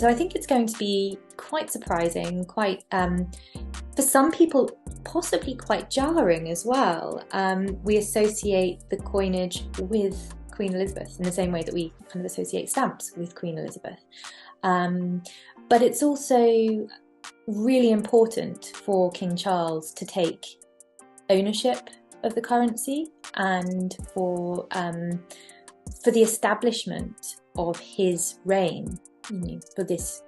So I think it's going to be quite surprising, quite, for some people, possibly quite jarring as well. We associate the coinage with Queen Elizabeth in the same way that we kind of associate stamps with Queen Elizabeth. But it's also really important for King Charles to take ownership of the currency and for the establishment of his reign, for this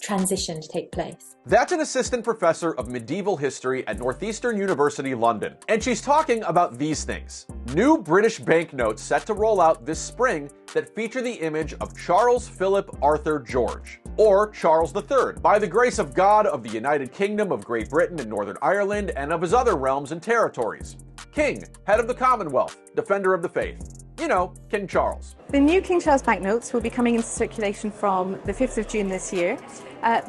transition to take place. That's an assistant professor of medieval history at Northeastern University, London. And she's talking about these things. New British banknotes set to roll out this spring that feature the image of Charles Philip Arthur George, or Charles III, by the grace of God of the United Kingdom of Great Britain and Northern Ireland and of his other realms and territories. King, head of the Commonwealth, defender of the faith. You know, King Charles. The new King Charles banknotes will be coming into circulation from the 5th of June this year.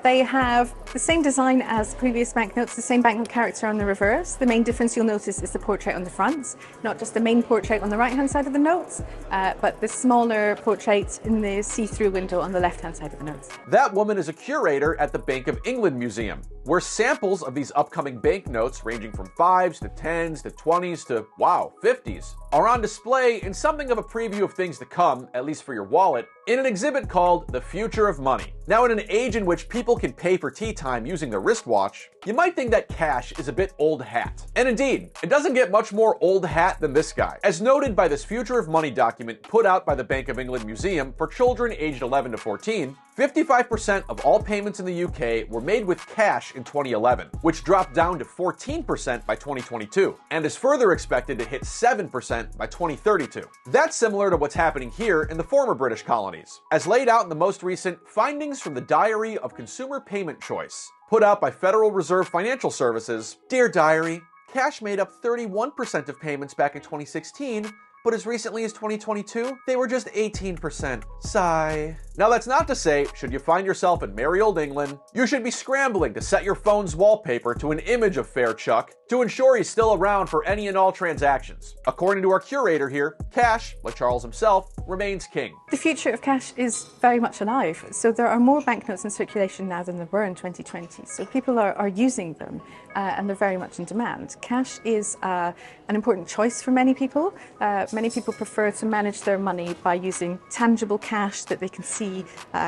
They have the same design as previous banknotes, the same banknote character on the reverse. The main difference you'll notice is the portrait on the front, not just the main portrait on the right-hand side of the notes, but the smaller portrait in the see-through window on the left-hand side of the notes. That woman is a curator at the Bank of England Museum, where samples of these upcoming banknotes ranging from 5s to 10s to 20s to, wow, 50s, are on display in something of a preview of things to come, at least for your wallet, in an exhibit called The Future of Money. Now, in an age in which people can pay for tea time using their wristwatch, you might think that cash is a bit old hat. And indeed, it doesn't get much more old hat than this guy. As noted by this Future of Money document put out by the Bank of England Museum for children aged 11 to 14, 55% of all payments in the UK were made with cash in 2011, which dropped down to 14% by 2022, and is further expected to hit 7% by 2032. That's similar to what's happening here in the former British colonies, as laid out in the most recent Findings from the Diary of Consumer Payment Choice, put out by Federal Reserve Financial Services. Dear Diary, cash made up 31% of payments back in 2016, but as recently as 2022, they were just 18%. Sigh. Now that's not to say, should you find yourself in merry old England, you should be scrambling to set your phone's wallpaper to an image of Fair Chuck to ensure he's still around for any and all transactions. According to our curator here, cash, like Charles himself, remains king. The future of cash is very much alive. So there are more banknotes in circulation now than there were in 2020. So people are using them and they're very much in demand. Cash is an important choice for many people. Many people prefer to manage their money by using tangible cash that they can see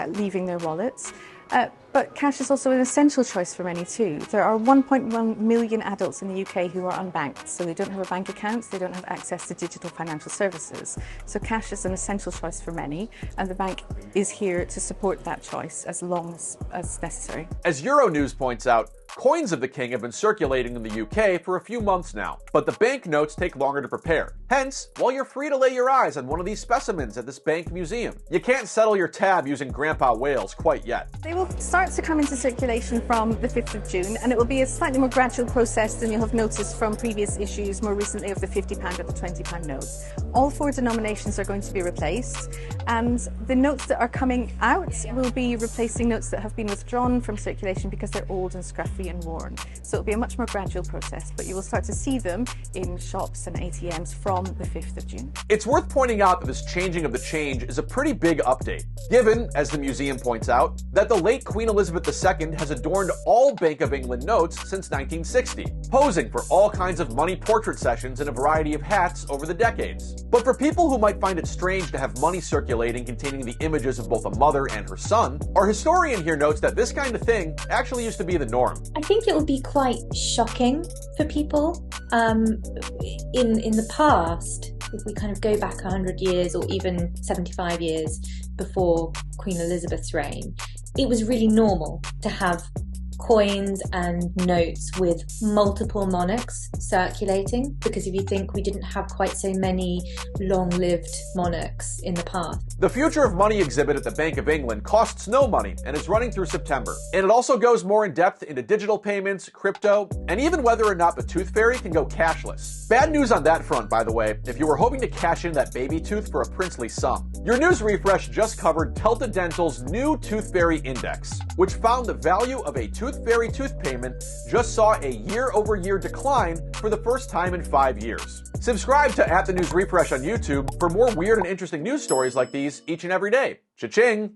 leaving their wallets. But cash is also an essential choice for many too. There are 1.1 million adults in the UK who are unbanked, so they don't have a bank account, they don't have access to digital financial services. So cash is an essential choice for many, and the bank is here to support that choice as long as necessary. As Euronews points out, coins of the king have been circulating in the UK for a few months now, but the banknotes take longer to prepare. Hence, while you're free to lay your eyes on one of these specimens at this bank museum, you can't settle your tab using Grandpa Wales quite yet. They will start to come into circulation from the 5th of June, and it will be a slightly more gradual process than you'll have noticed from previous issues more recently of the £50 or the £20 notes. All four denominations are going to be replaced, and the notes that are coming out will be replacing notes that have been withdrawn from circulation because they're old and scruffy and worn. So it'll be a much more gradual process, but you will start to see them in shops and ATMs from the 5th of June. It's worth pointing out that this changing of the change is a pretty big update, given, as the museum points out, that the late Queen Elizabeth II has adorned all Bank of England notes since 1960, posing for all kinds of money portrait sessions in a variety of hats over the decades. But for people who might find it strange to have money circulating containing the images of both a mother and her son, our historian here notes that this kind of thing actually used to be the norm. I think it would be quite shocking for people. In the past, if we kind of go back 100 years or even 75 years before Queen Elizabeth's reign, it was really normal to have coins and notes with multiple monarchs circulating, because if you think, we didn't have quite so many long-lived monarchs in the past. The Future of Money exhibit at the Bank of England costs no money and is running through September. And it also goes more in depth into digital payments, crypto, and even whether or not the tooth fairy can go cashless. Bad news on that front, by the way, if you were hoping to cash in that baby tooth for a princely sum. Your news refresh just covered Delta Dental's new Tooth Fairy Index, which found the value of a Tooth Fairy tooth payment just saw a year-over-year decline for the first time in 5 years. Subscribe to @TheNewsRefresh on YouTube for more weird and interesting news stories like these each and every day. Cha-ching!